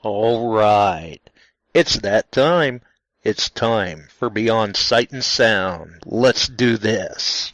All right, it's that time. It's time for Beyond Sight and Sound. Let's do this.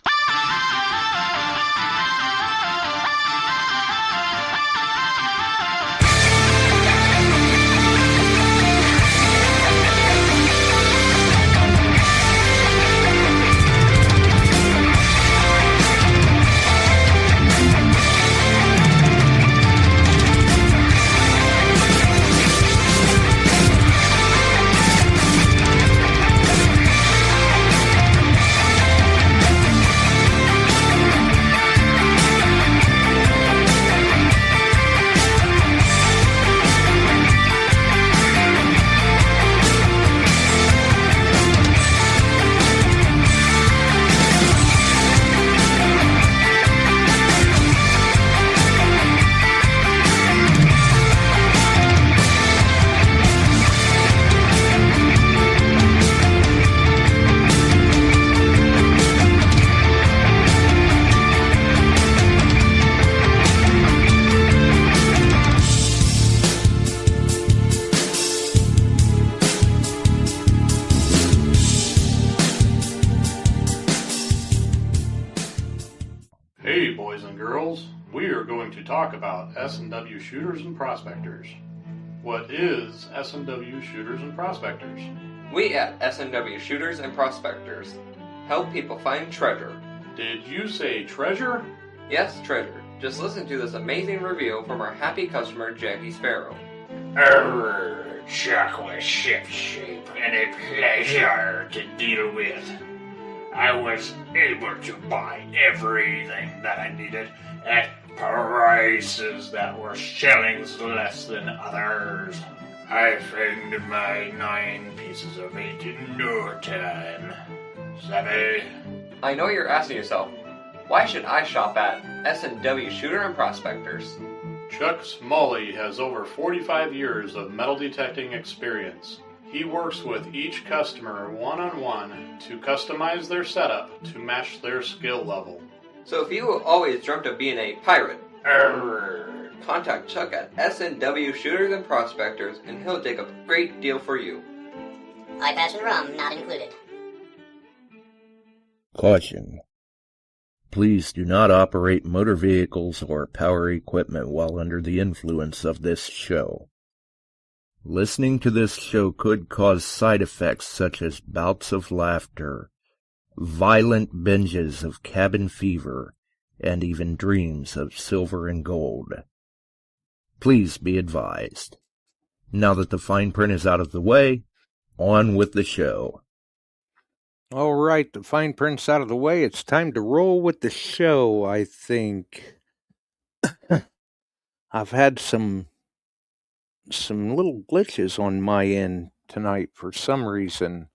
Hey boys and girls, we are going to talk about S&W shooters and prospectors. What is S&W shooters and prospectors? We at S&W Shooters and Prospectors help people find treasure. Did you say treasure? Yes, treasure. Just listen to this amazing review from our happy customer, Jackie Sparrow. Chuck was shipshape and a pleasure to deal with. I was able to buy everything that I needed at prices that were shillings less than others. I found my 9 pieces of 8 in no time. Savvy? I know you're asking yourself, why should I shop at S&W Shooter and Prospectors? Chuck Smalley has over 45 years of metal detecting experience. He works with each customer one-on-one to customize their setup to match their skill level. So if you always dreamt of being a pirate, contact Chuck at S&W Shooters and Prospectors and he'll dig up a great deal for you. iPads and rum not included. Caution. Please do not operate motor vehicles or power equipment while under the influence of this show. Listening to this show could cause side effects such as bouts of laughter, violent binges of cabin fever, and even dreams of silver and gold. Please be advised. Now that the fine print is out of the way, on with the show. All right, the fine print's out of the way. It's time to roll with the show, I think. I've had some little glitches on my end tonight for some reason.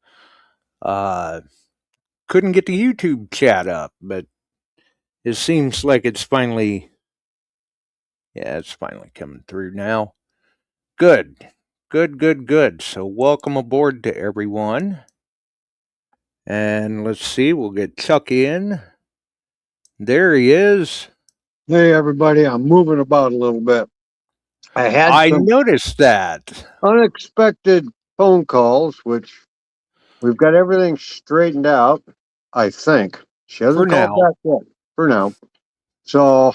Couldn't get the YouTube chat up, but it seems like it's finally coming through now. Good. So welcome aboard to everyone. And let's see, we'll get Chuck in. There he is. Hey everybody, I'm moving about a little bit. I noticed that. Unexpected phone calls, which we've got everything straightened out, I think. She hasn't called back yet. For now. So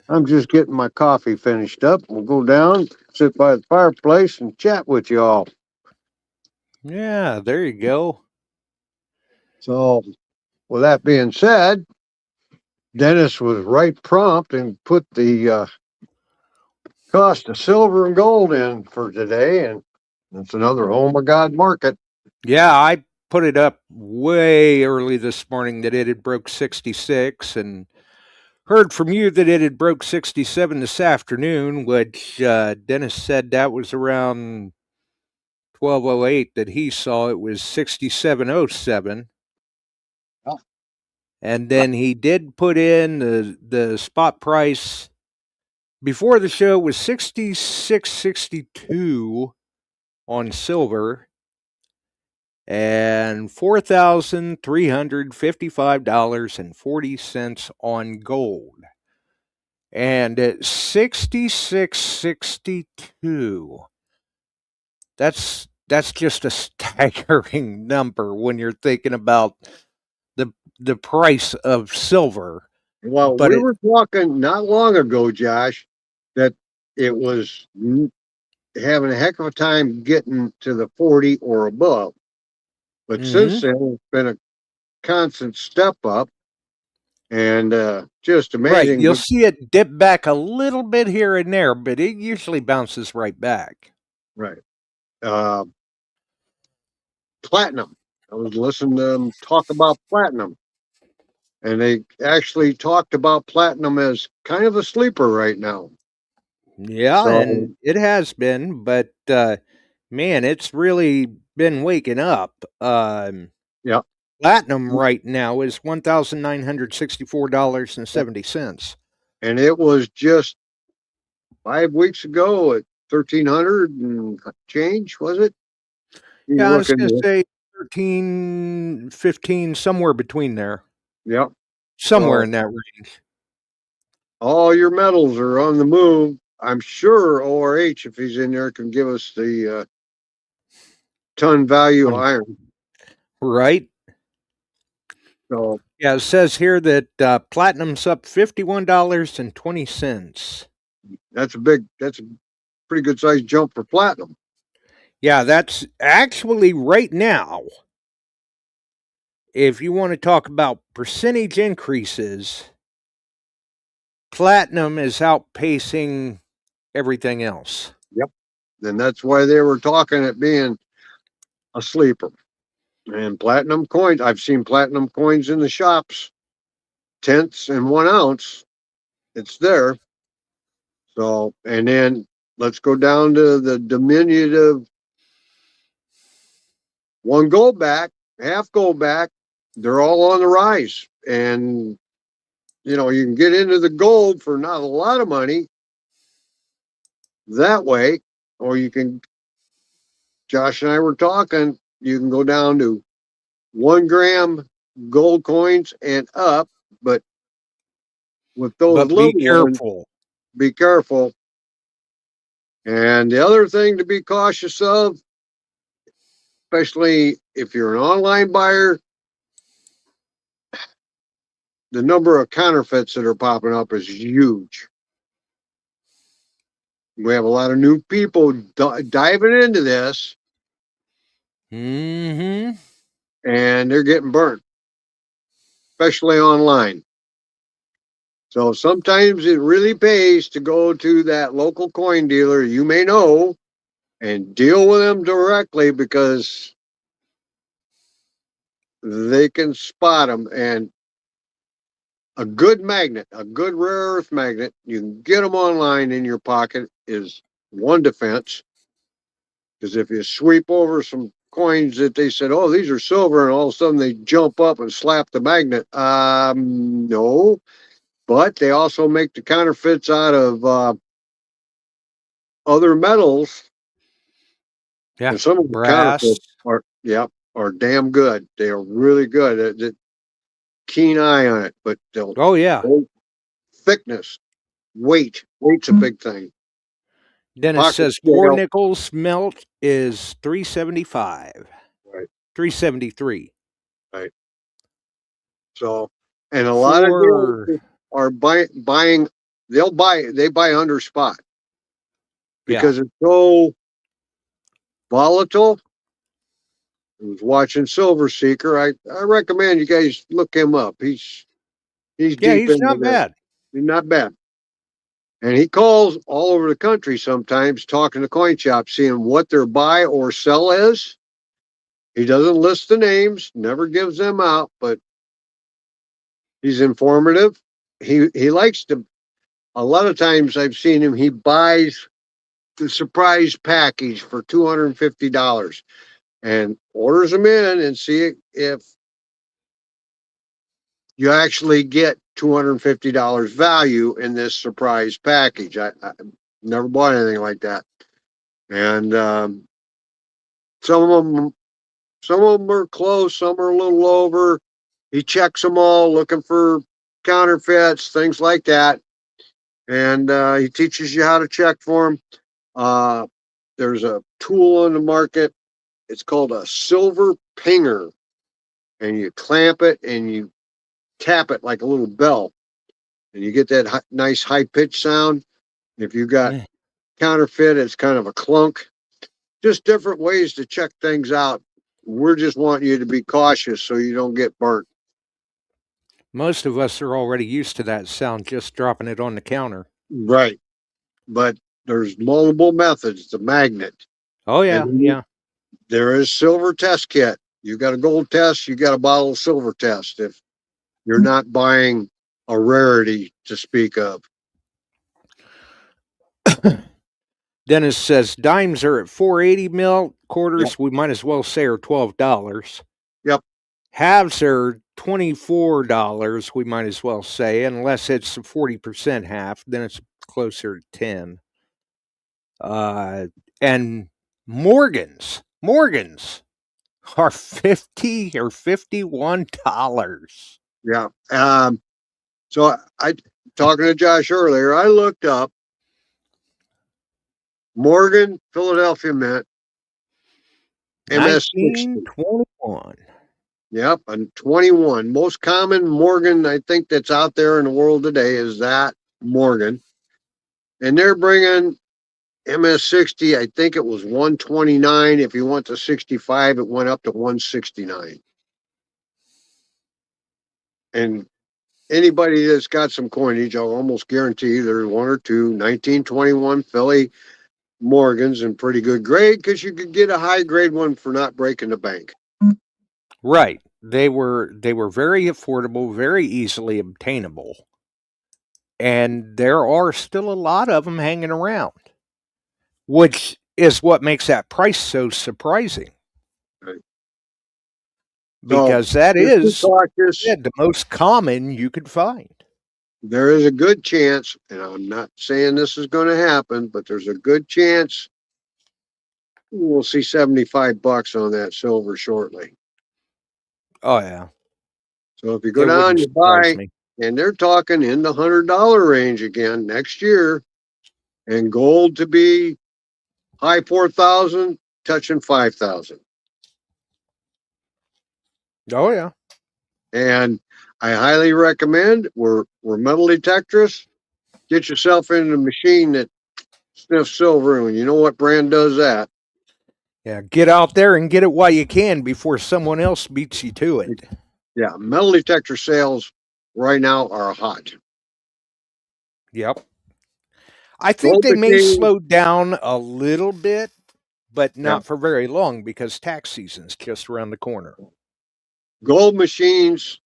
I'm just getting my coffee finished up. We'll go down, sit by the fireplace, and chat with you all. Yeah, there you go. So, with that being said, Dennis was right prompt and put the cost of silver and gold in for today, and That's another oh my God market. Yeah, I put it up way early this morning that it had broke 66, and heard from you that it had broke 67 this afternoon, which Dennis said that was around 12:08 that he saw it was 67.07. Oh. And then he did put in the spot price before the show was 66.62 on silver and $4,355.40 on gold. And at 66.62, that's just a staggering number when you're thinking about the price of silver. Well, But we were talking not long ago, Josh, that it was having a heck of a time getting to the 40 or above. But since then, it's been a constant step up, and just right, amazing. you'll see it dip back a little bit here and there, but it usually bounces right back. Right. Platinum. I was listening to them talk about platinum, and they actually talked about platinum as kind of a sleeper right now. Yeah, So, and it has been, but man, it's really been waking up. yeah. Platinum right now is $1,964.70. And it was just 5 weeks ago at 1,300 and change, was it? You Yeah, can I look was going to into it. say 13, 15, somewhere between there. Yep. Somewhere So in that range. all your metals are on the move. I'm sure ORH, if he's in there, can give us the ton value of iron. Right? So Yeah, it says here that platinum's up $51.20. that's a pretty good sized jump for platinum. Yeah, that's actually right now. If you want to talk about percentage increases, platinum is outpacing everything else. Yep. And that's why they were talking it being a sleeper. And platinum coins, I've seen platinum coins in the shops, tenths and 1 ounce. It's there. So, and then let's go down to the diminutive one gold back, half gold back. They're all on the rise. And, you can get into the gold for not a lot of money that way, or you can, Josh and I were talking, you can go down to 1 gram gold coins and up, but with those But be little ones, careful. be careful. And the other thing to be cautious of, especially if you're an online buyer, the number of counterfeits that are popping up is huge. We have a lot of new people diving into this, Mm-hmm. and they're getting burnt, especially online. So sometimes it really pays to go to that local coin dealer you may know and deal with them directly, because they can spot them. And a good magnet, a good rare earth magnet, you can get them online in your pocket, is one defense. Because if you sweep over some coins that they said, oh, these are silver, and all of a sudden they jump up and slap the magnet, no. But they also make the counterfeits out of other metals, Yeah. and some of the Brass. counterfeits are damn good. They are really good. Keen eye on it, but Oh, yeah. thickness, weight's a big thing. Dennis Pocket says 4 scale, nickels melt is $3.75. right, $3.73. right. So, and a lot of For dealers are buying. They buy under spot yeah. because it's so volatile. I was watching Silver Seeker. I recommend you guys look him up. He's Yeah, deep he's into not this. bad. He's not bad. And he calls all over the country sometimes, talking to coin shops, seeing what their buy or sell is. He doesn't list the names, never gives them out, but he's informative. He likes to. A lot of times I've seen him. He buys the surprise package for $250 and orders them in and see if you actually get $250 value in this surprise package. I never bought anything like that, and some of them are close, some are a little over. He checks them all, looking for counterfeits, things like that, and he teaches you how to check for them. There's a tool on the market. It's called a silver pinger, and you clamp it and you tap it like a little bell, and you get that nice high pitch sound. If you got counterfeit, it's kind of a clunk. Just different ways to check things out. We're just wanting you to be cautious so you don't get burnt. Most of us are already used to that sound, just dropping it on the counter. Right. But there's multiple methods. The magnet. Oh, yeah, yeah. There is silver test kit. You got a gold test, you got a bottle of silver test if you're not buying a rarity to speak of. Dennis says dimes are at $4.80 mil. Quarters, Yep. we might as well say, are $12. Yep. Halves are $24, we might as well say, unless it's a 40% half, then it's closer to 10. And Morgans are $50 or $51. Yeah. So I talking to Josh earlier, I looked up Morgan Philadelphia Mint MS60. 1921. Yep, and 21. Most common Morgan I think that's out there in the world today is that Morgan. And they're bringing MS60, I think it was 129. If you went to 65, it went up to 169. And anybody that's got some coinage, I'll almost guarantee there's one or two 1921 Philly Morgans in pretty good grade, because you could get a high grade one for not breaking the bank. Right. They were very affordable, very easily obtainable. And there are still a lot of them hanging around, which is what makes that price so surprising. Right. Because so, that is cautious. the most common you could find. There is a good chance, and I'm not saying this is going to happen, but there's a good chance we'll see $75 on that silver shortly. Oh, yeah. So if you go down, you buy, and they're talking in the $100 range again next year, and gold to be high 4,000, touching 5,000. Oh, yeah. And I highly recommend, we're metal detectorists. Get yourself in a machine that sniffs silver, and you know what brand does that. Yeah, get out there and get it while you can before someone else beats you to it. Yeah, metal detector sales right now are hot. Yep. I think they may slow down a little bit, but not for very long, because tax season's just around the corner. Gold machines,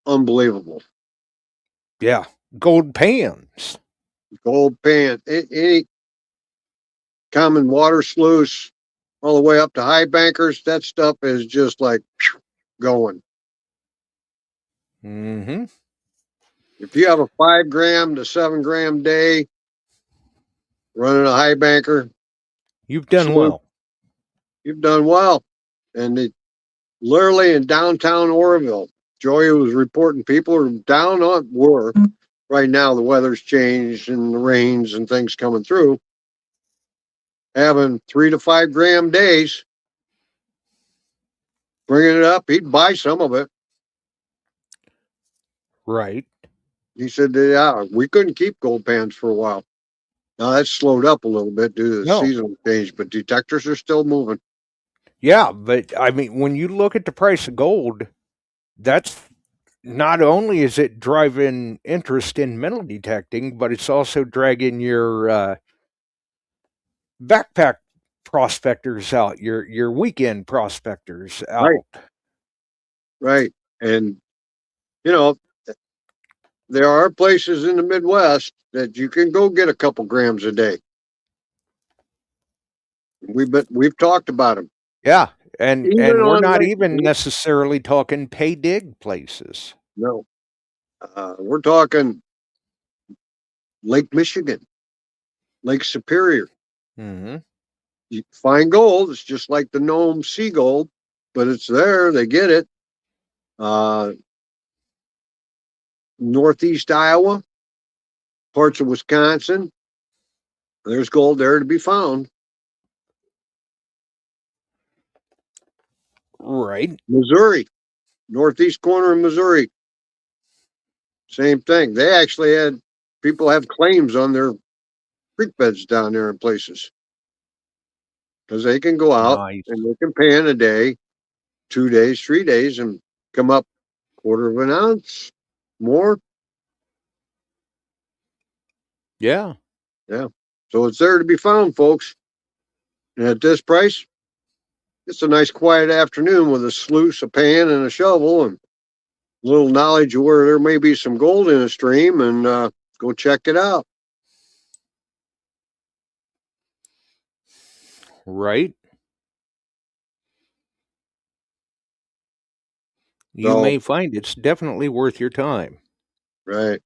unbelievable. Yeah, gold pans. Any common water sluice, all the way up to high bankers, that stuff is just like going. Mm-hmm. If you have a 5 gram to 7 gram day running a high banker, you've done well. You've done well. And literally in downtown Oroville, Joey was reporting people are down on were. Right now the weather's changed and the rains and things coming through. Having 3 to 5 gram days, bringing it up, he'd buy some of it. Right. He said, yeah, we couldn't keep gold pans for a while. Now that's slowed up a little bit due to the seasonal change, but detectors are still moving. Yeah, but I mean, when you look at the price of gold, that's not only is it driving interest in metal detecting, but it's also dragging your backpack prospectors out, your weekend prospectors out. Right. And, you know, there are places in the Midwest that you can go get a couple grams a day. We've talked about them. Yeah, and we're not Lake, even necessarily talking pay dig places. No, we're talking Lake Michigan, Lake Superior. Mm-hmm. You find gold. It's just like the Nome sea gold, but it's there. They get it. Northeast Iowa, parts of Wisconsin. There's gold there to be found. Right. Missouri, northeast corner of Missouri. Same thing. They actually had people have claims on their creek beds down there in places because they can go out and they can pay in a day, 2 days, 3 days, and come up quarter of an ounce more. Yeah. Yeah. So it's there to be found, folks. And at this price, it's a nice quiet afternoon with a sluice, a pan, and a shovel, and a little knowledge of where there may be some gold in a stream, and go check it out. Right. You may find it's definitely worth your time. Right.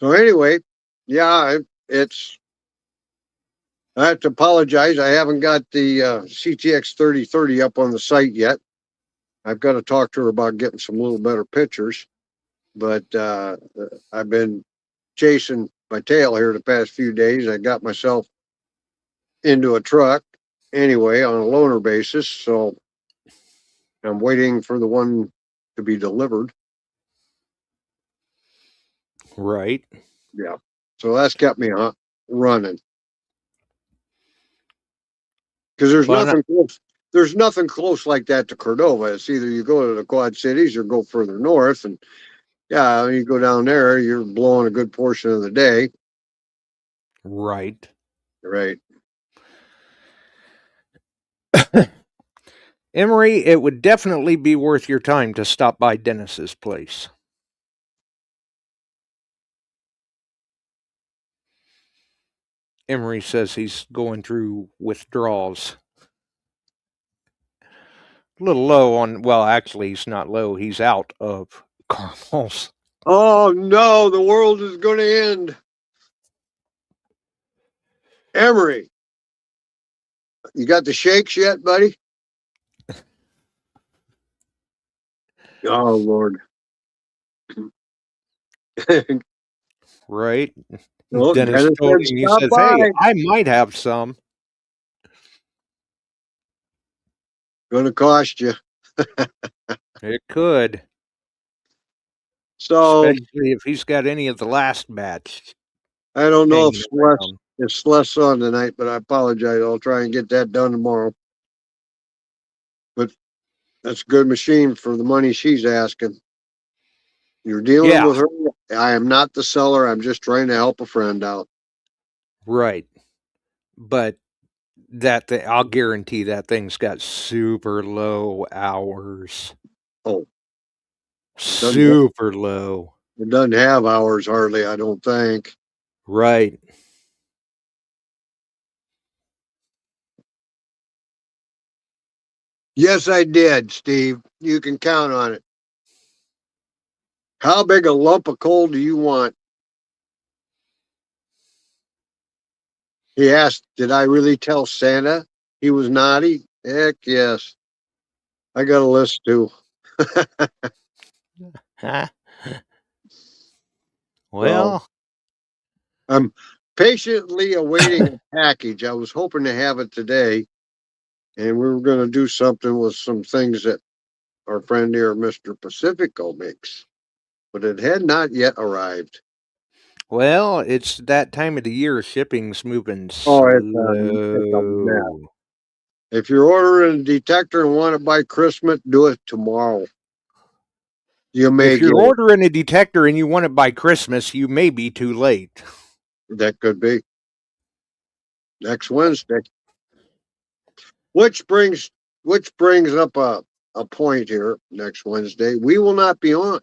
So anyway, yeah, it's. I have to apologize. I haven't got the CTX 3030 up on the site yet. I've got to talk to her about getting some little better pictures. But I've been chasing my tail here the past few days. I got myself into a truck anyway on a loaner basis. So I'm waiting for the one to be delivered. Right. Yeah. So that's kept me running. Because there's nothing close like that to Cordova. It's either you go to the Quad Cities or go further north. And yeah, when you go down there, you're blowing a good portion of the day. Right. Right. Emery, it would definitely be worth your time to stop by Dennis's place. Emery says he's going through withdrawals. A little low on, well, actually, he's not low. He's out of caramels. Oh, no, the world is going to end. Emery, you got the shakes yet, buddy? Oh, Lord. Right. Well, Dennis told him, he says, hey, I might have some. Going to cost you. It could. So, especially if he's got any of the last batch. I don't know if it's less on tonight, but I apologize. I'll try and get that done tomorrow. But that's a good machine for the money she's asking. You're dealing with her. I am not the seller. I'm just trying to help a friend out. Right. But I'll guarantee that thing's got super low hours. Oh. Super low. It doesn't have hours hardly, I don't think. Right. Yes, I did, Steve. You can count on it. How big a lump of coal do you want? He asked, did I really tell Santa he was naughty? Heck yes. I got a list too. Well, I'm patiently awaiting a package. I was hoping to have it today, and we were going to do something with some things that our friend here, Mr. Pacifico, makes, but it had not yet arrived. Well, it's that time of the year. Shipping's moving slow. It's a mess. If you're ordering a detector and want it by Christmas, do it tomorrow. You may If you're get it. ordering a detector and you want it by Christmas, you may be too late. That could be next Wednesday. Which brings up a point here. Next Wednesday, we will not be on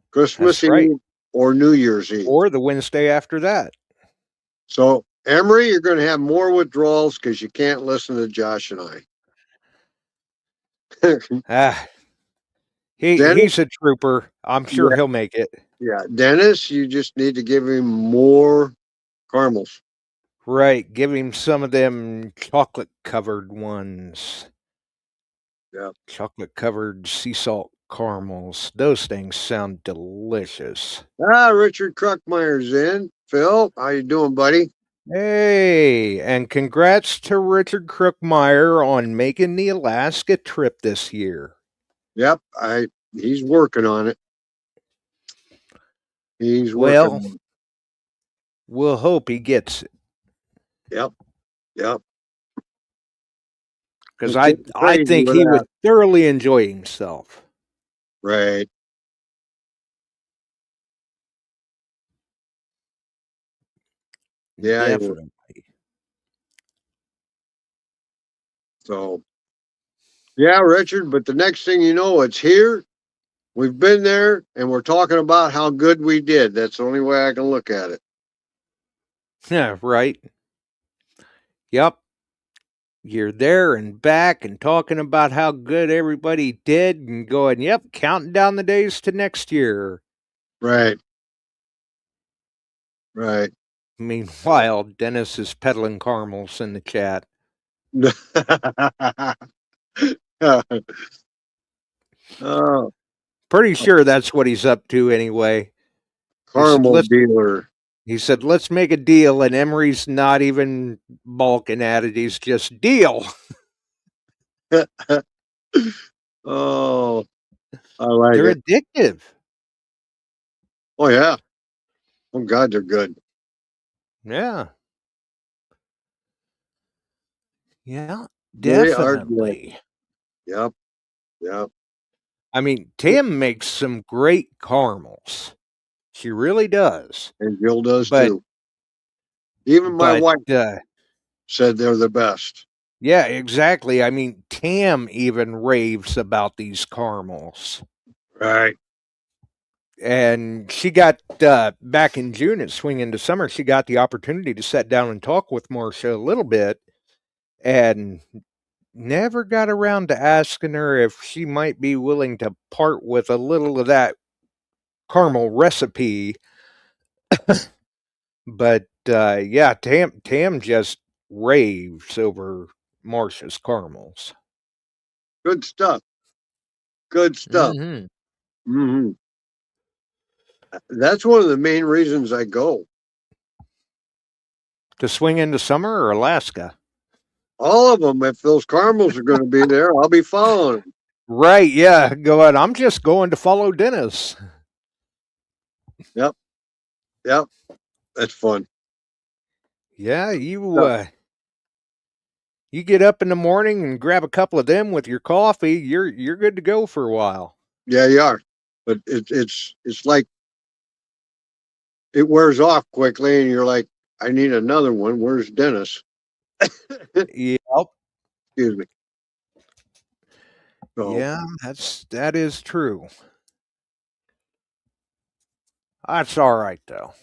Christmas That's right. Eve or New Year's Eve. Or the Wednesday after that. So, Emery, you're going to have more withdrawals because you can't listen to Josh and I. He's a trooper. I'm sure he'll make it. Yeah, Dennis, you just need to give him more caramels. Right, give him some of them chocolate-covered ones. Yeah. Chocolate-covered sea salt caramels. Those things sound delicious. Richard Kruckmeyer's in. Phil, how you doing, buddy? Hey, and congrats to Richard Kruckmeyer on making the Alaska trip this year. Yep, he's working on it. He's working on it. We'll hope he gets it. Yep. Because I think he would thoroughly enjoy himself. Right. Yeah, definitely. So, yeah, Richard, but the next thing you know, it's here. We've been there, and we're talking about how good we did. That's the only way I can look at it. Yeah, right. Yep. You're there and back and talking about how good everybody did and going, yep, counting down the days to next year. Right. Meanwhile, Dennis is peddling caramels in the chat. Oh. Pretty sure that's what he's up to anyway. Caramel dealer. He said, let's make a deal, and Emery's not even balking at it. He's just, deal. Oh, I like They're it. addictive. Oh, yeah. Oh, God, they're good. Yeah. Yeah, definitely. Yep. I mean, Tam makes some great caramels. She really does. And Jill does too. Even my wife said they're the best. Yeah, exactly. I mean, Tam even raves about these caramels. Right. And she got, back in June at Swing Into Summer, she got the opportunity to sit down and talk with Marcia a little bit and never got around to asking her if she might be willing to part with a little of that caramel recipe. But yeah, Tam just raves over Marcia's caramels. Good stuff. Mm-hmm. That's one of the main reasons I go. To Swing Into Summer or Alaska? All of them. If those caramels are going to be there, I'll be following them. Right, yeah. I'm just going to follow Dennis. Yep. That's fun. Yeah, you get up in the morning and grab a couple of them with your coffee, you're good to go for a while. Yeah, you are. But it's like it wears off quickly and you're like, I need another one. Where's Dennis? Yep. Excuse me. So, yeah, that is true. That's all right though.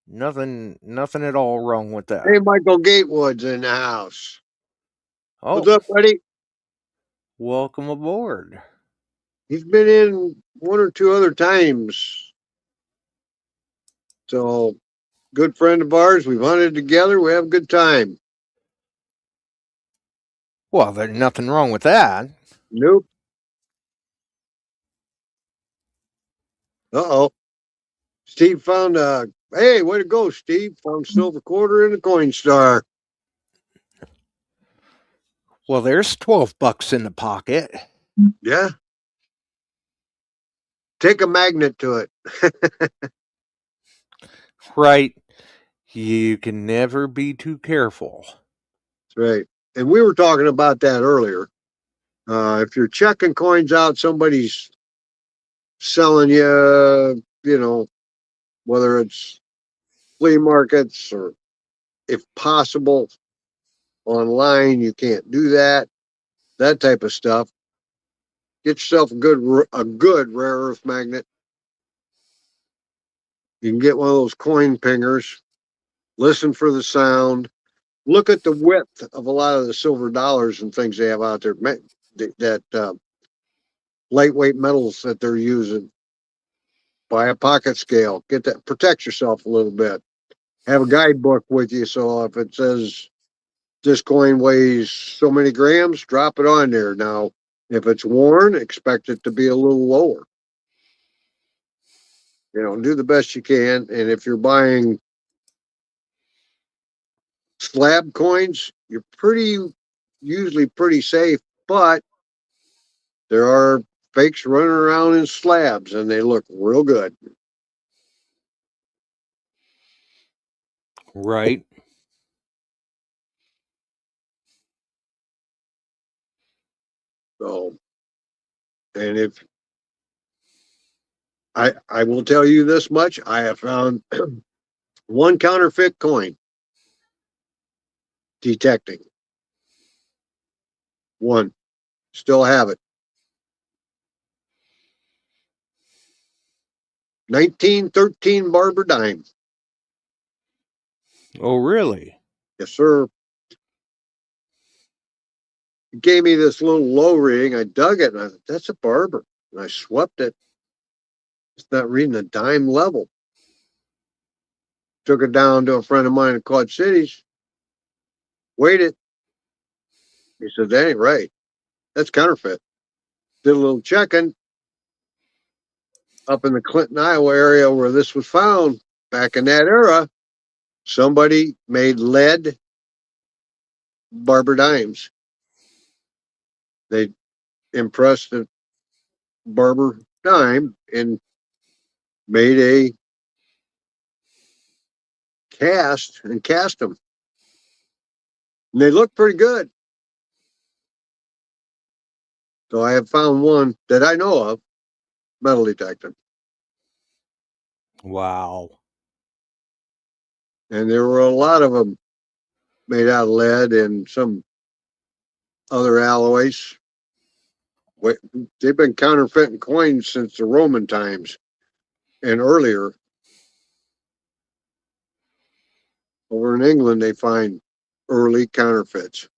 Nothing at all wrong with that. Hey, Michael Gatewood's in the house. Oh, what's up, buddy? Welcome aboard. He's been in one or two other times. So, good friend of ours. We've hunted together. We have a good time. Well, there's nothing wrong with that. Nope. Uh-oh. Steve found hey, way to go, Steve. Found silver quarter in the coin star. Well, there's $12 in the pocket. Yeah. Take a magnet to it. Right. You can never be too careful. That's right. And we were talking about that earlier. If you're checking coins out, somebody's selling you, whether it's flea markets or if possible online, you can't do that. That type of stuff. Get yourself a good rare earth magnet. You can get one of those coin pingers. Listen for the sound. Look at the width of a lot of the silver dollars and things they have out there. That lightweight metals that they're using. Buy a pocket scale. Get that. Protect yourself a little bit. Have a guidebook with you, so if it says this coin weighs so many grams, drop it on there. Now, if it's worn, expect it to be a little lower. Do the best you can. And if you're buying slab coins, you're usually pretty safe, but there are fakes running around in slabs and they look real good. Right. So, and if I will tell you this much, I have found one counterfeit coin detecting. One. Still have it. 1913 Barber dime. Oh, really? Yes, sir. It gave me this little low reading. I dug it and I thought, that's a Barber. And I swept it. It's not reading a dime level. Took it down to a friend of mine in Quad Cities. Weighed it. He said, that ain't right. That's counterfeit. Did a little checking up in the Clinton, Iowa area where this was found back in that era. Somebody made lead Barber dimes. They impressed a Barber dime and made a cast and cast them. And they look pretty good. So I have found one that I know of, metal detecting. Wow. And there were a lot of them made out of lead and some other alloys. They've been counterfeiting coins since the Roman times and earlier. Over in England, they find early counterfeits.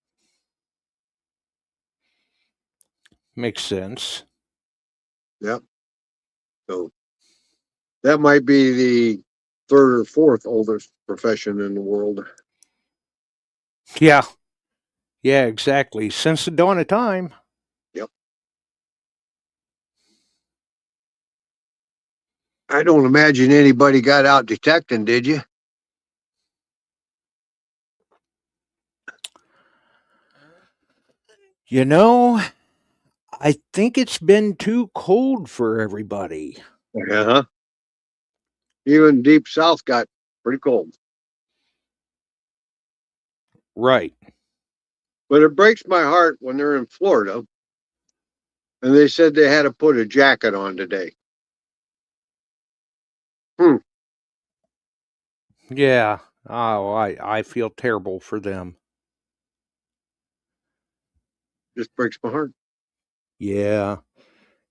Makes sense. Yep. So that might be the third or fourth oldest profession in the world. Yeah. Yeah, exactly. Since the dawn of time. Yep. I don't imagine anybody got out detecting, did you? You know, I think it's been too cold for everybody. Yeah. Even deep south got pretty cold. Right. But it breaks my heart when they're in Florida and they said they had to put a jacket on today. Yeah. Oh, I feel terrible for them. Just breaks my heart. Yeah.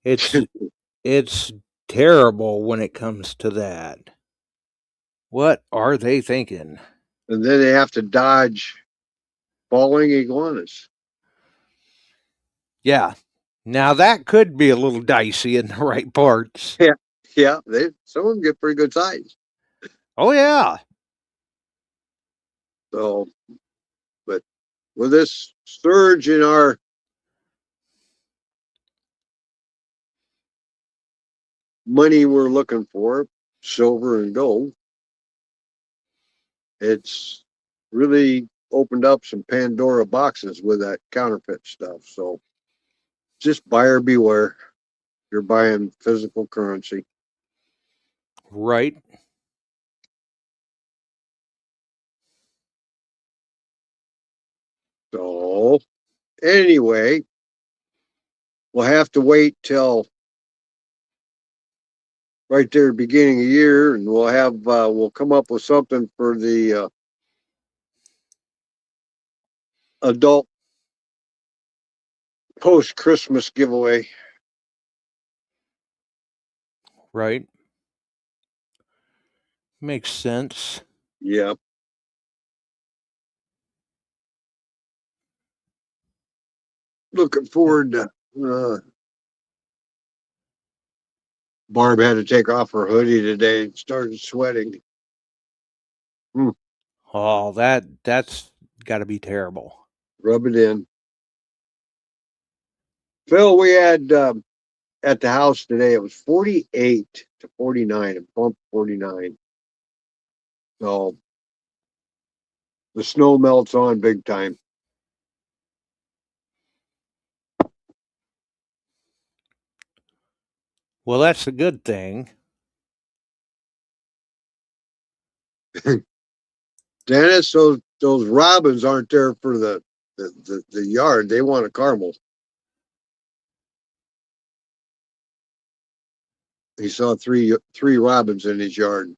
It's terrible when it comes to that. What are they thinking? And then they have to dodge falling iguanas. Yeah. Now that could be a little dicey in the right parts. Yeah. Yeah. Some of them get pretty good size. Oh, yeah. So, but with this surge in our money we're looking for, silver and gold, it's really opened up some Pandora boxes with that counterfeit stuff. So just buyer beware. You're buying physical currency. Right. So anyway, we'll have to wait till right there beginning of the year, and we'll come up with something for the adult post-Christmas giveaway. Right. Makes sense. Yeah. Looking forward to Barb had to take off her hoodie today and started sweating. Oh, that's got to be terrible. Rub it in. Phil, we had at the house today, it was 48 to 49, and bumped 49. So the snow melts on big time. Well, that's a good thing. Dennis, those robins aren't there for the yard. They want a caramel. He saw three robins in his yard.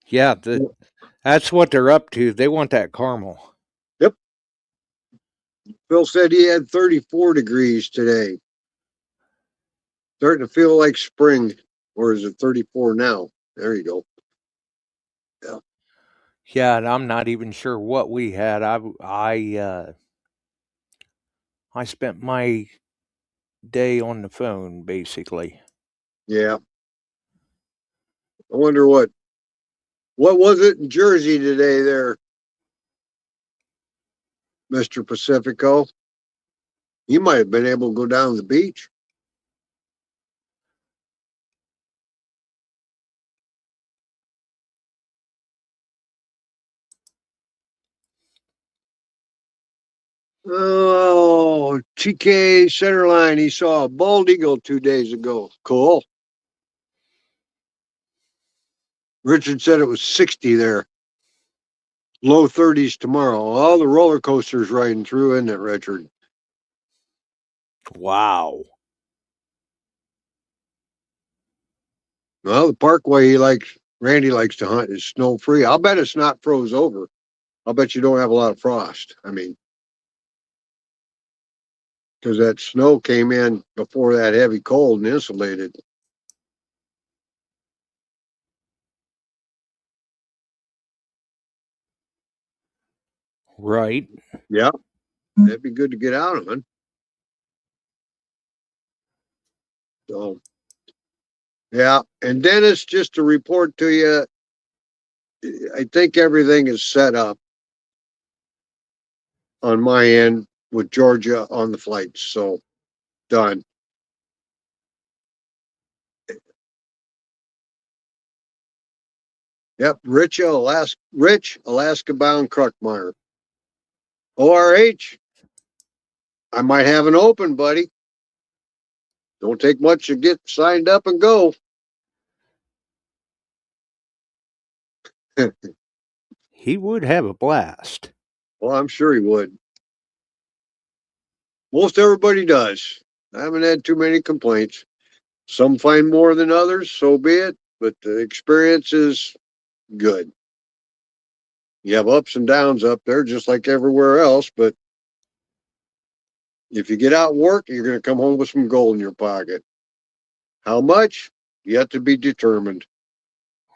Yeah, that's what they're up to. They want that caramel. Yep. Phil said he had 34 degrees today. Starting to feel like spring, or is it 34 now? There you go. Yeah. Yeah, and I'm not even sure what we had. I spent my day on the phone basically. Yeah. I wonder what was it in Jersey today there, Mr. Pacifico? You might have been able to go down to the beach. Oh, TK Centerline, he saw a bald eagle 2 days ago. Cool. Richard said it was 60 there. Low 30s tomorrow. All the roller coasters riding through, isn't it, Richard? Wow. Well, the parkway Randy likes to hunt is snow free. I'll bet it's not froze over. I'll bet you don't have a lot of frost. I mean, because that snow came in before that heavy cold and insulated. Right. Yeah, that'd be good to get out on. So, yeah. And Dennis, just to report to you, I think everything is set up on my end with Georgia on the flights. So, done. Yep, Rich, Alaska bound Kruckmeyer. ORH, I might have an open, buddy. Don't take much to get signed up and go. He would have a blast. Well, I'm sure he would. Most everybody does. I haven't had too many complaints. Some find more than others, so be it, but the experience is good. You have ups and downs up there, just like everywhere else, but if you get out and work, you're going to come home with some gold in your pocket. How much? Yet to be determined.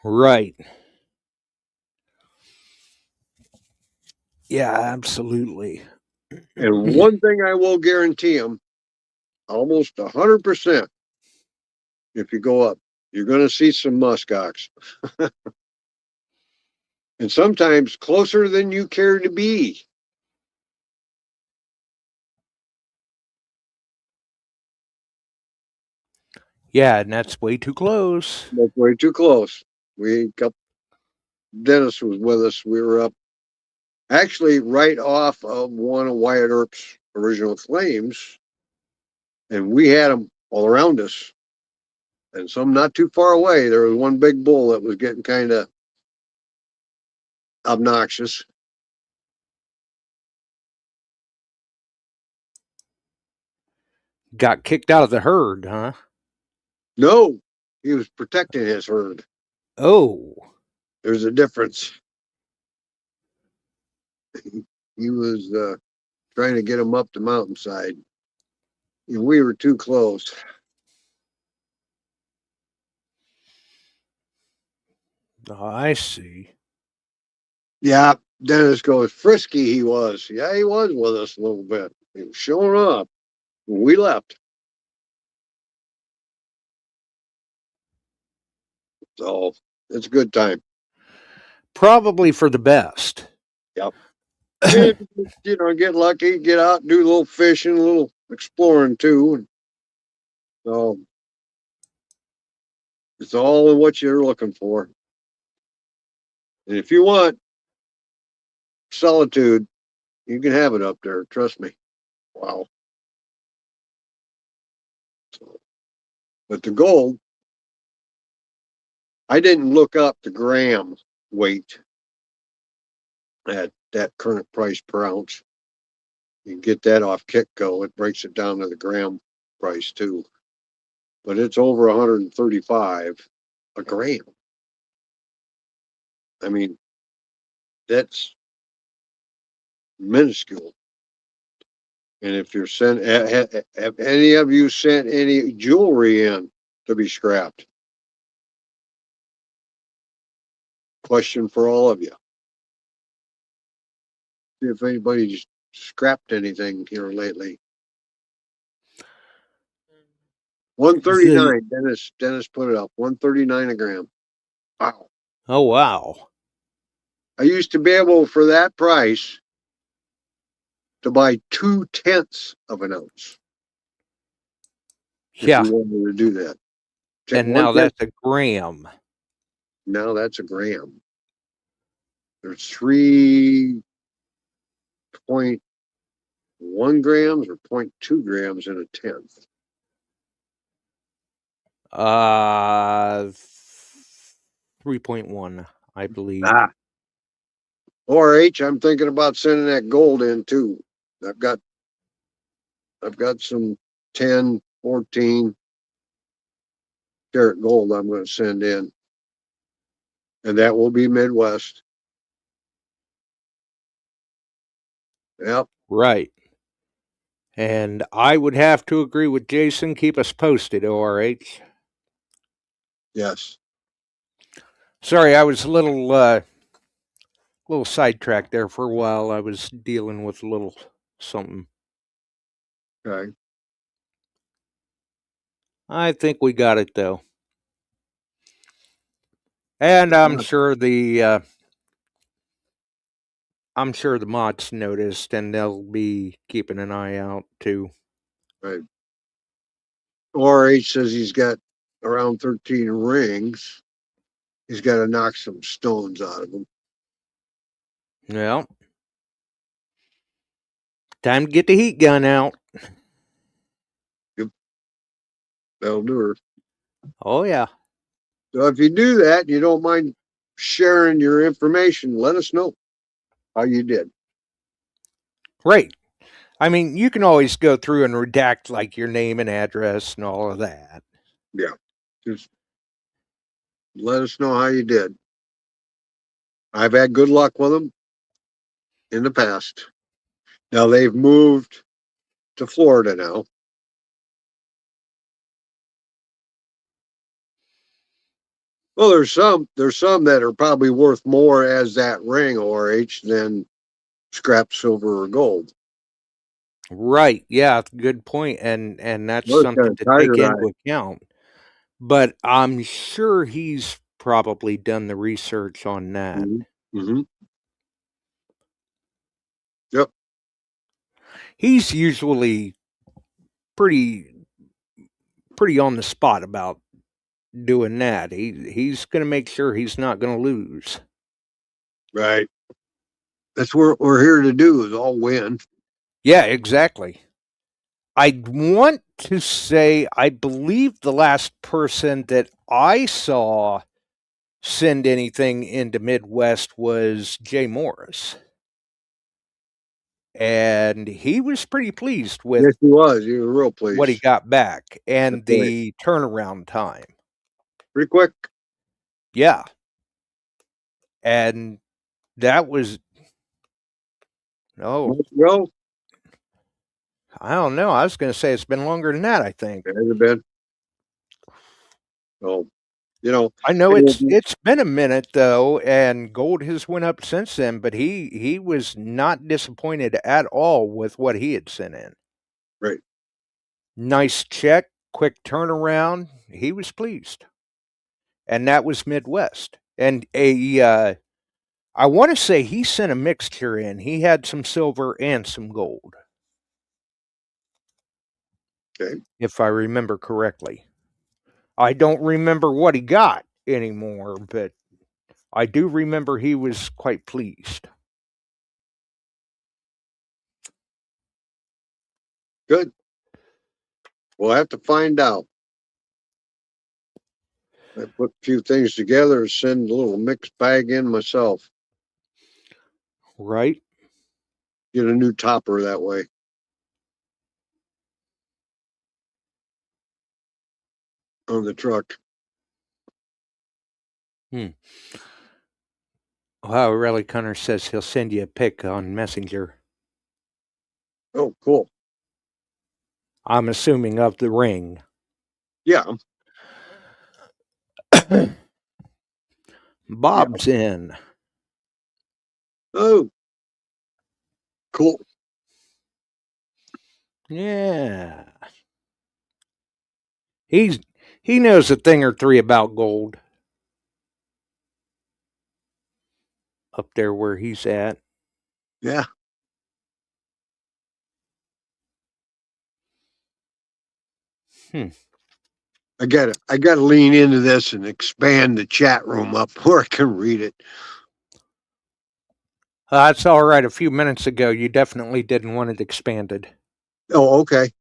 Right. Yeah, absolutely. And one thing I will guarantee them, almost 100%, if you go up, you're going to see some muskox. And sometimes closer than you care to be. Yeah, and that's way too close. That's way too close. Dennis was with us. We were up actually right off of one of Wyatt Earp's original claims, and we had them all around us. And some not too far away, there was one big bull that was getting kind of obnoxious. Got kicked out of the herd, huh? No, he was protecting his herd. Oh. There's a difference. He was trying to get him up the mountainside. And we were too close. Oh, I see. Yeah, Dennis goes, frisky he was. Yeah, he was with us a little bit. He was showing up when we left. So it's a good time. Probably for the best. Yep. And, get lucky, get out, do a little fishing, a little exploring too. So it's all in what you're looking for. And if you want solitude, you can have it up there. Trust me. Wow. So, but the gold, I didn't look up the gram weight at that current price per ounce. You can get that off Kitco. It breaks it down to the gram price too. But it's over 135 a gram. I mean, that's minuscule. And if you're have any of you sent any jewelry in to be scrapped? Question for all of you. See if anybody's scrapped anything here lately. 139. Dennis put it up. 139 a gram. Wow. Oh, wow. I used to be able, for that price, to buy 2/10 of an ounce. Yeah. If you wanted to do that. And now that's a gram. Now that's a gram. There's 3.1 grams or 0.2 grams in a tenth. 3.1, I believe. Or I'm thinking about sending that gold in too. I've got some 10, 14 karat gold I'm going to send in. And that will be Midwest. Yep. Right. And I would have to agree with Jason. Keep us posted, ORH. Yes. Sorry, I was a little sidetracked there for a while. I was dealing with a little something. Okay. I think we got it though. And I'm sure the mods noticed, and they'll be keeping an eye out too. Right. ORH says he's got around 13 rings. He's got to knock some stones out of them. Yeah. Time to get the heat gun out. Yep. That'll do her. Oh, yeah. So if you do that, you don't mind sharing your information, let us know how you did. Right. I mean, you can always go through and redact like your name and address and all of that. Yeah. Just let us know how you did. I've had good luck with them in the past. Now they've moved to Florida now. Well, there's some that are probably worth more as that ring ORH than scrap silver or gold. Right. Yeah, good point. And that's something to take into account. But I'm sure he's probably done the research on that. Mm-hmm. Yep. He's usually pretty on the spot about doing that. He's going to make sure he's not going to lose. Right. That's what we're here to do, is all win. Yeah, exactly. I want to say, I believe the last person that I saw send anything into Midwest was Jay Morris. And he was pretty pleased with Yes, he was. He was real pleased. what he got back and That's the turnaround time. Pretty quick. Yeah. And that was, Well, I don't know. I was going to say it's been longer than that, I think. it has been. So, you know, I know it's been a minute though, and gold has went up since then, but he was not disappointed at all with what he had sent in. Right. Nice check, quick turnaround. He was pleased. And that was Midwest. And I want to say he sent a mixture in. He had some silver and some gold. Okay. If I remember correctly. I don't remember what he got anymore, but I do remember he was quite pleased. Good. We'll have to find out. I put a few things together and send a little mixed bag in myself. Right. Get a new topper that way. On the truck. Wow, Rally Connor says he'll send you a pic on Messenger. Oh, cool. I'm assuming of the ring. Yeah. Bob's in. Oh, cool. Yeah. He knows a thing or three about gold. Up there where he's at. Yeah. I gotta lean into this and expand the chat room up where I can read it. That's all right. A few minutes ago, you definitely didn't want it expanded. Oh, okay.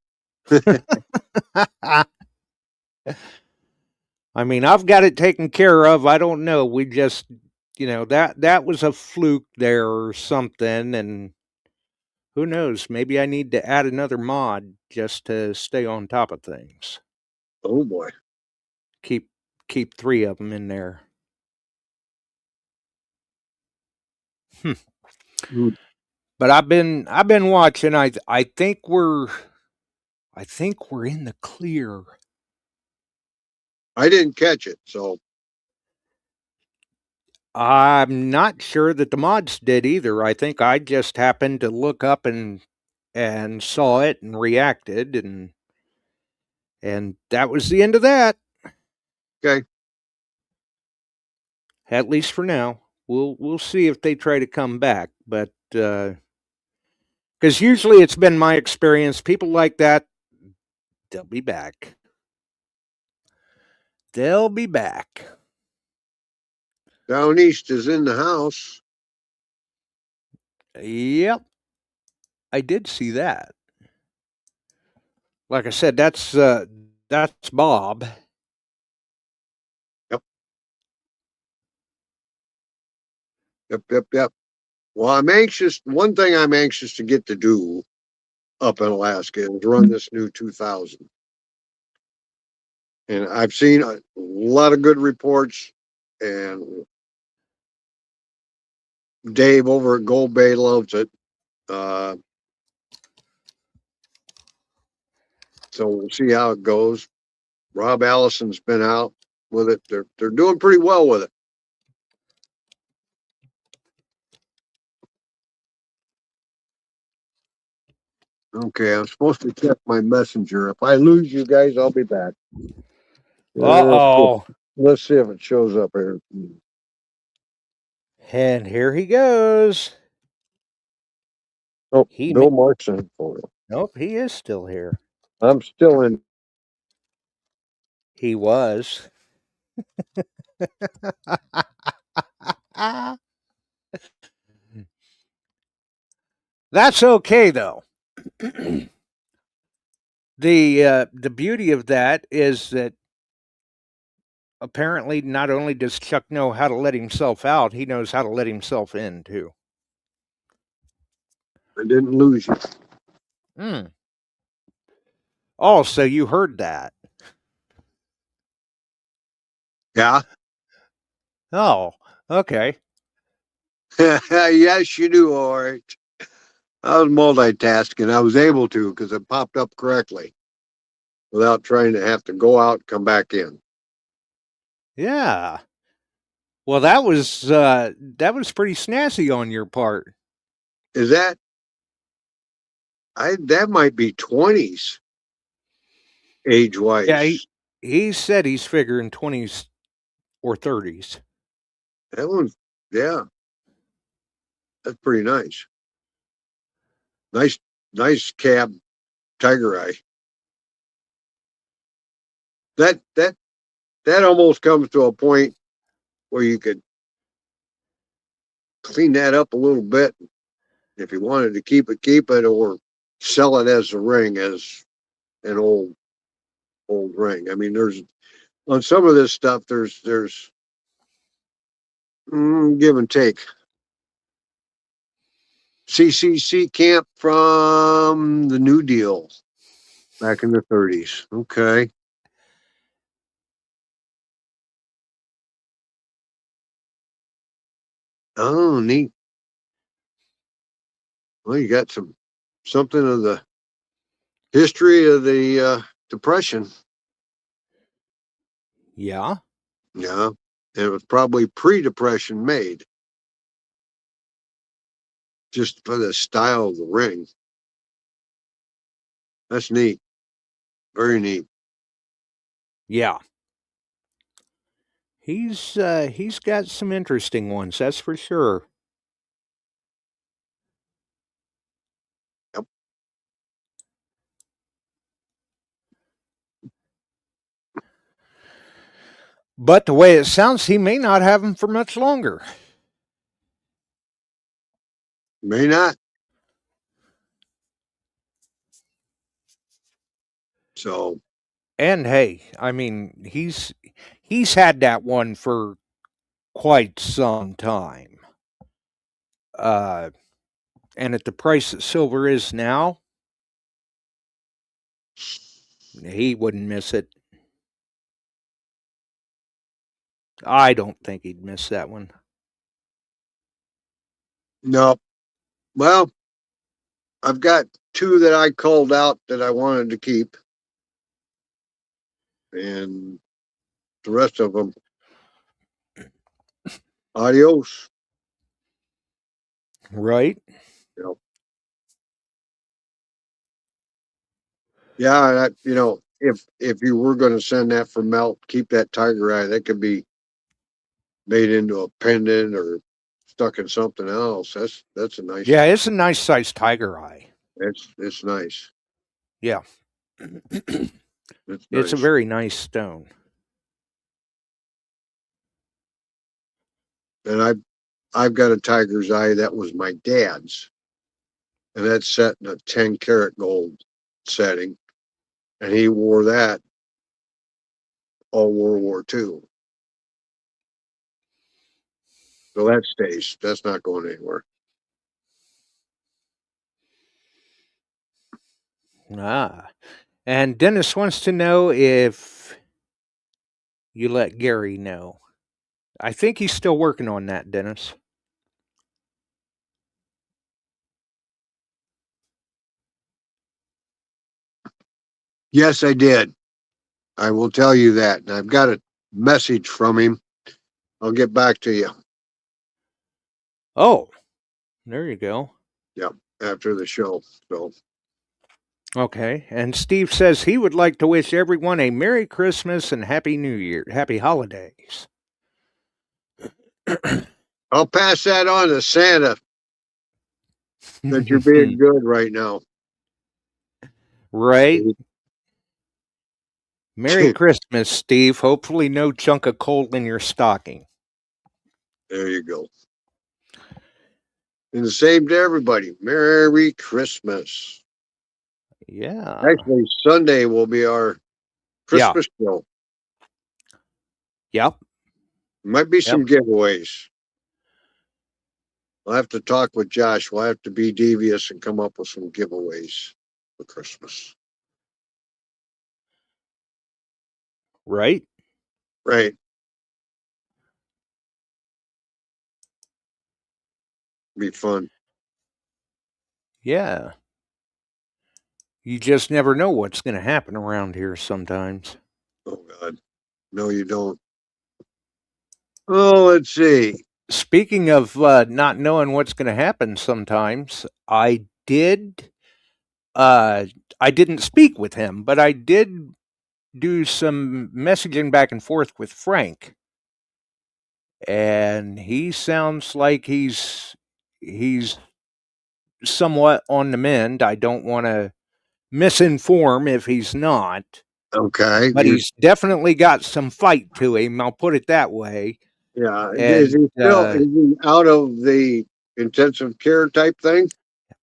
I mean, I've got it taken care of. I don't know. We just, that was a fluke there or something. And who knows? Maybe I need to add another mod just to stay on top of things. Oh boy. Keep 3 of them in there. But I've been watching. I think we're in the clear. I didn't catch it, so I'm not sure that the mods did either. I think I just happened to look up and saw it and reacted, and that was the end of that. Okay. At least for now. We'll see if they try to come back, but because usually it's been my experience, people like that, they'll be back. They'll be back. Down East is in the house. Yep. I did see that. Like I said, that's Bob. Yep. Well, I'm anxious. One thing I'm anxious to get to do up in Alaska is run this new 2000. And I've seen a lot of good reports, and Dave over at Gold Bay loves it. So we'll see how it goes. Rob Allison's been out with it. They're doing pretty well with it. Okay, I'm supposed to check my messenger. If I lose you guys, I'll be back. Uh-oh. Let's see if it shows up here. And here he goes. Oh, Bill Markson for it. Nope, he is still here. I'm still in. He was. That's okay though. The beauty of that is that apparently not only does Chuck know how to let himself out, he knows how to let himself in too. I didn't lose you. Oh, so you heard that? Yeah. Oh, okay. Yes, you do. All right. I was multitasking. I was able to because it popped up correctly without trying to have to go out and come back in. Yeah. Well, that was pretty snazzy on your part. Is that? That might be 20s age wise. Yeah, he said he's figuring 20s or 30s. That one, yeah, that's pretty nice. Nice cab, Tiger Eye. That almost comes to a point where you could clean that up a little bit if you wanted to keep it, or sell it as a ring, as an old ring. I mean, there's on some of this stuff, there's give and take. CCC camp from the New Deal back in the 30s. Okay. Oh, neat. Well, you got something of the history of the Depression. Yeah. Yeah. And it was probably pre-Depression made, just for the style of the ring. That's neat. Very neat. Yeah. He's got some interesting ones, that's for sure. Yep. But the way it sounds, he may not have them for much longer. May not. So. And hey, I mean, he's had that one for quite some time. And at the price that silver is now, he wouldn't miss it. I don't think he'd miss that one. No. Well, I've got two that I called out that I wanted to keep, and the rest of them, adios. Right? Yep. Yeah, if you were going to send that for melt, keep that Tiger Eye. That could be made into a pendant or stuck in something else. That's a nice. Yeah, it's a nice sized Tiger Eye. It's nice. Yeah. It's It's a nice. very nice stone. And I've got a Tiger's Eye that was my dad's, and that's set in a 10-karat gold setting, and he wore that all World War II. So that stays. That's not going anywhere. Ah. And Dennis wants to know if you let Gary know. I think he's still working on that, Dennis. Yes, I did. I will tell you that. And I've got a message from him. I'll get back to you. Oh, there you go. Yep, after the show. So. Okay. And Steve says he would like to wish everyone a Merry Christmas and Happy New Year. Happy holidays. I'll pass that on to Santa, that you're being good right now. Right? Merry Christmas, Steve. Hopefully no chunk of coal in your stocking. There you go. And the same to everybody. Merry Christmas. Yeah. Actually, Sunday will be our Christmas show. Yep. Might be some giveaways. I'll have to talk with Josh. We'll have to be devious and come up with some giveaways for Christmas. Right? Right. Be fun. Yeah. You just never know what's going to happen around here sometimes. Oh, God. No, you don't. Oh, let's see. Speaking of not knowing what's going to happen sometimes, I didn't speak with him, but I did do some messaging back and forth with Frank. And he sounds like he's somewhat on the mend. I don't want to misinform if he's not. Okay. But he's definitely got some fight to him, I'll put it that way. Yeah. And, is he out of the intensive care type thing?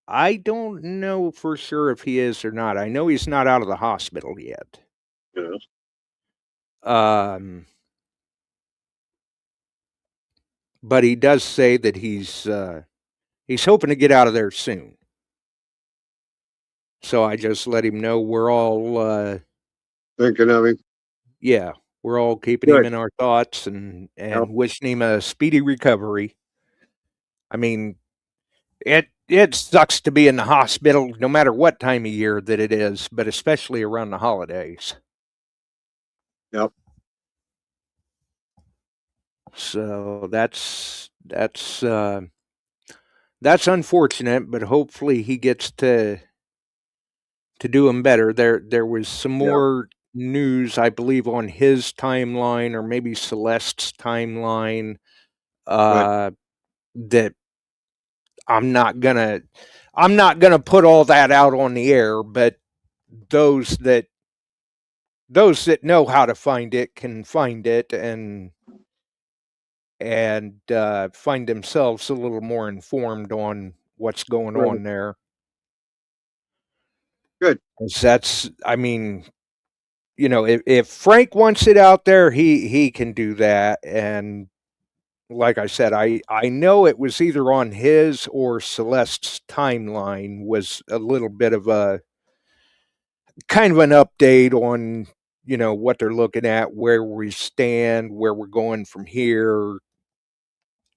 I don't know for sure if he is or not. I know he's not out of the hospital yet. Yeah. But he does say that he's hoping to get out of there soon. So I just let him know we're all thinking of him. Yeah, we're all keeping him in our thoughts and wishing him a speedy recovery. I mean, it sucks to be in the hospital no matter what time of year that it is, but especially around the holidays. Yep. So that's unfortunate, but hopefully he gets to do him better. There was some more news, I believe, on his timeline or maybe Celeste's timeline that I'm not gonna put all that out on the air, but those that know how to find it can find it and find themselves a little more informed on what's going on there. Good. 'Cause that's, I mean, you know, if Frank wants it out there, he can do that. And like I said, I know it was either on his or Celeste's timeline was a little bit of a kind of an update on, you know, what they're looking at, where we stand, where we're going from here,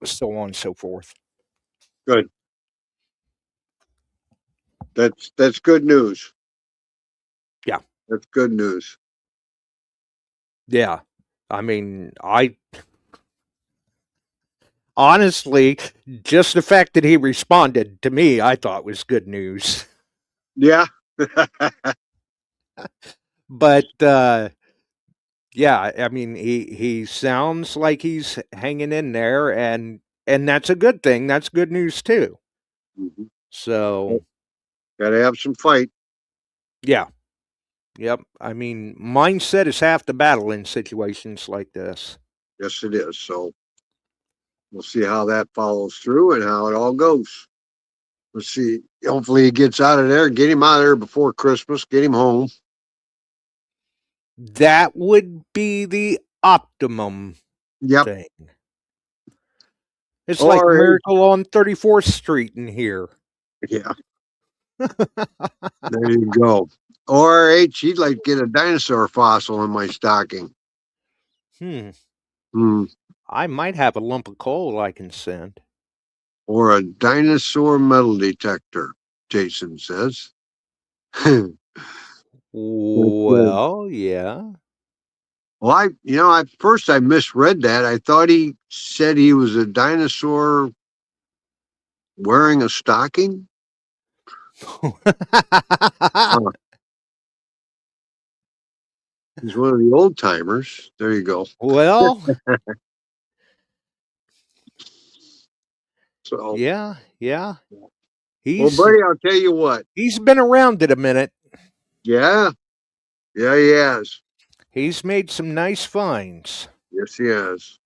so on and so forth. Good. That's good news. Yeah. That's good news. Yeah. I mean, honestly, just the fact that he responded to me, I thought was good news. Yeah. But yeah, I mean, he sounds like he's hanging in there, and that's a good thing. That's good news too. Mm-hmm. So, gotta have some fight. Yeah. Yep. I mean, mindset is half the battle in situations like this. Yes, it is. So we'll see how that follows through and how it all goes. Let's see. Hopefully he gets out of there. Get him out of there before Christmas. Get him home. That would be the optimum thing. It's like Miracle on 34th Street in here. Yeah. There you go. Or H, he'd like to get a dinosaur fossil in my stocking. I might have a lump of coal I can send. Or a dinosaur metal detector, Jason says. Well, yeah. Well, at first I misread that. I thought he said he was a dinosaur wearing a stocking. He's one of the old timers. There you go. Well, so yeah. Well, buddy, I'll tell you what. He's been around it a minute. Yeah, he has. He's made some nice finds. Yes, he has.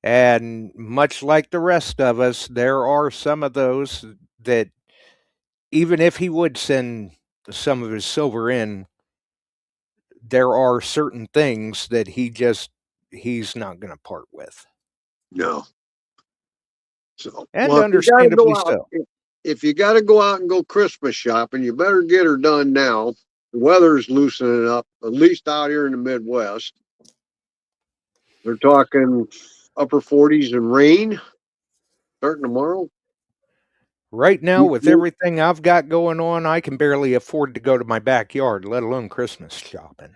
And much like the rest of us, there are some of those that even if he would send some of his silver in, there are certain things that he's not going to part with. No. So, And well, if you got to understandably go out, so. if you got to go out and go Christmas shopping, you better get her done now. The weather's loosening up, at least out here in the Midwest. They're talking upper 40s and rain starting tomorrow. Right now, with everything I've got going on, I can barely afford to go to my backyard, let alone Christmas shopping.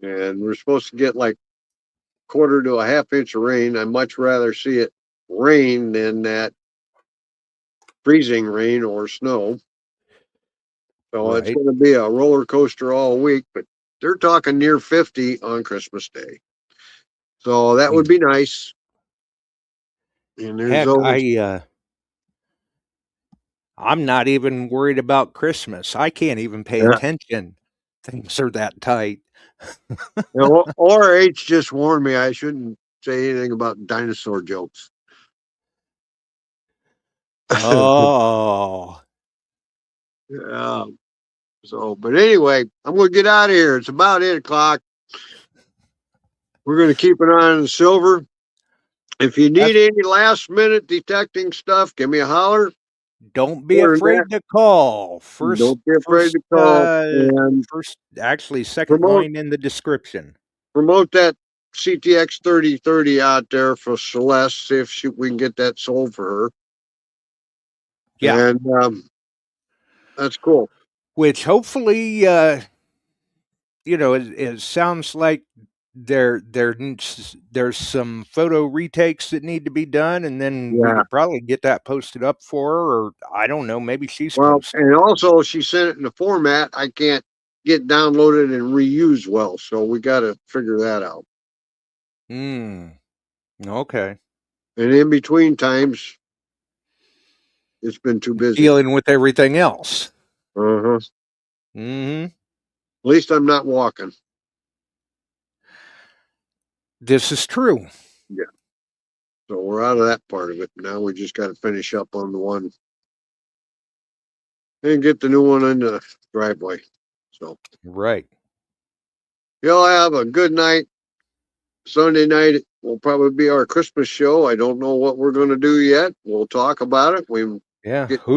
And we're supposed to get like quarter to a half inch of rain. I'd much rather see it rain than that freezing rain or snow. So it's Right. going to be a roller coaster all week, but they're talking near 50 on Christmas Day. So that would be nice. And there's Heck, those. I'm not even worried about Christmas. I can't even pay attention. Things are that tight. Or H just warned me I shouldn't say anything about dinosaur jokes. Oh. Yeah. So, but anyway, I'm going to get out of here. It's about 8 o'clock. We're going to keep an eye on the silver. If you need any last minute detecting stuff, give me a holler. Don't be afraid to call. Don't be afraid to call. And Actually, second line in the description. Promote that CTX 3030 out there for Celeste. See if we can get that sold for her. Yeah. And that's cool. Which hopefully, it sounds like there's some photo retakes that need to be done, and then we could probably get that posted up for her, or I don't know, maybe she's posted. And also she sent it in a format I can't get downloaded and reused well, so we got to figure that out. Okay. And in between times, it's been too busy dealing with everything else. At least I'm not walking. This is true. Yeah. So we're out of that part of it. Now we just got to finish up on the one and get the new one in the driveway. So right. Y'all have a good night. Sunday night will probably be our Christmas show. I don't know what we're going to do yet. We'll talk about it. Who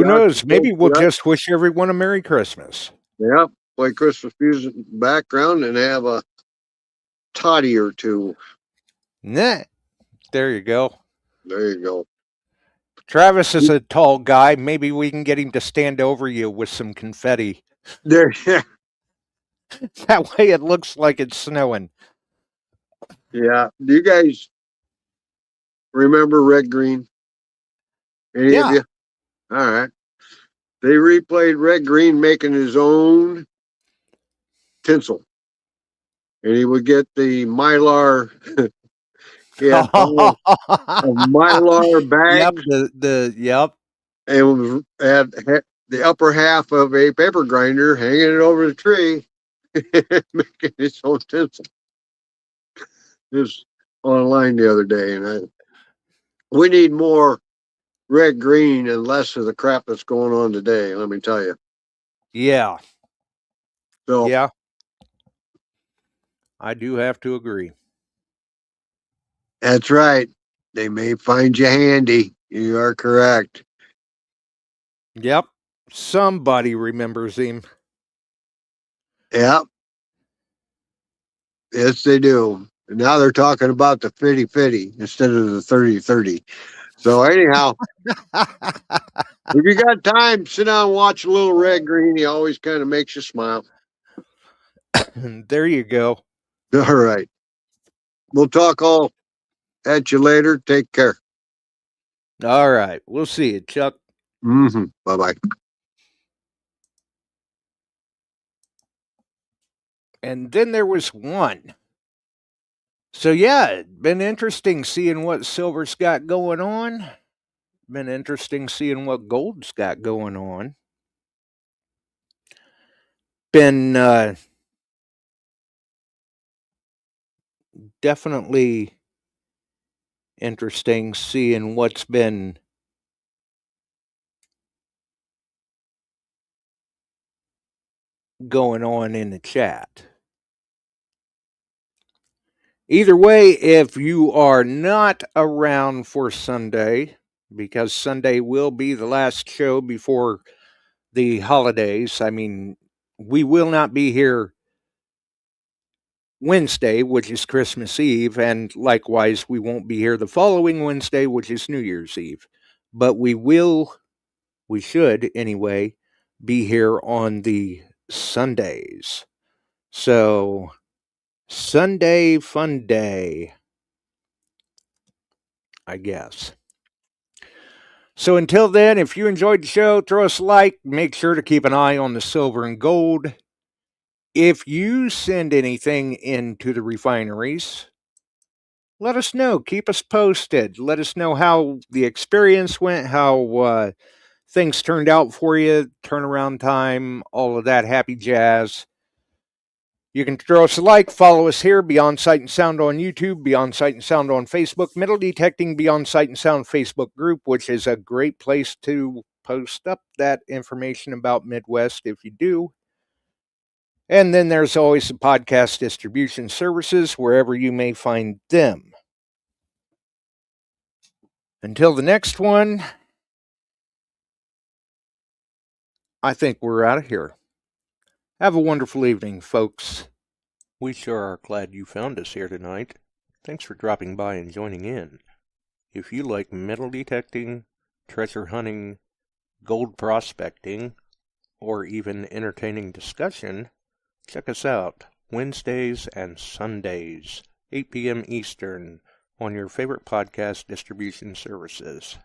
knows? Maybe we'll just wish everyone a Merry Christmas. Yep. Play Christmas music in the background and have a toddy or two. Nah. There you go. There you go. Travis is a tall guy. Maybe we can get him to stand over you with some confetti. There. That way it looks like it's snowing. Yeah. Do you guys remember Red Green? Any of you? All right. They replayed Red Green making his own tinsel. And he would get the Mylar. He had Mylar bags. Yep. And had the upper half of a paper grinder hanging it over the tree, making his own tinsel. Just online the other day, and we need more Red Green and less of the crap that's going on today. Let me tell you. Yeah. So yeah, I do have to agree. That's right. They may find you handy. You are correct. Yep. Somebody remembers him. Yep. Yes, they do. And now they're talking about the 50-50 instead of the 30-30. So anyhow, if you got time, sit down and watch a little Red Green. He always kind of makes you smile. There you go. All right. We'll talk all at you later. Take care. All right. We'll see you, Chuck. Bye-bye. And then there was one. So yeah, it's been interesting seeing what silver's got going on. Been interesting seeing what gold's got going on. Been definitely interesting seeing what's been going on in the chat. Either way, if you are not around for Sunday, because Sunday will be the last show before the holidays, I mean, we will not be here Wednesday, which is Christmas Eve, and likewise, we won't be here the following Wednesday, which is New Year's Eve. But we should anyway, be here on the Sundays. So, Sunday fun day, I guess. So until then, if you enjoyed the show, throw us a like. Make sure to keep an eye on the silver and gold. If you send anything into the refineries, let us know. Keep us posted. Let us know how the experience went, how things turned out for you, turnaround time, all of that happy jazz. You can throw us a like, follow us here, Beyond Sight and Sound on YouTube, Beyond Sight and Sound on Facebook, Metal Detecting Beyond Sight and Sound Facebook group, which is a great place to post up that information about Midwest if you do. And then there's always the podcast distribution services, wherever you may find them. Until the next one, I think we're out of here. Have a wonderful evening, folks. We sure are glad you found us here tonight. Thanks for dropping by and joining in. If you like metal detecting, treasure hunting, gold prospecting, or even entertaining discussion, check us out Wednesdays and Sundays, 8 p.m. Eastern, on your favorite podcast distribution services.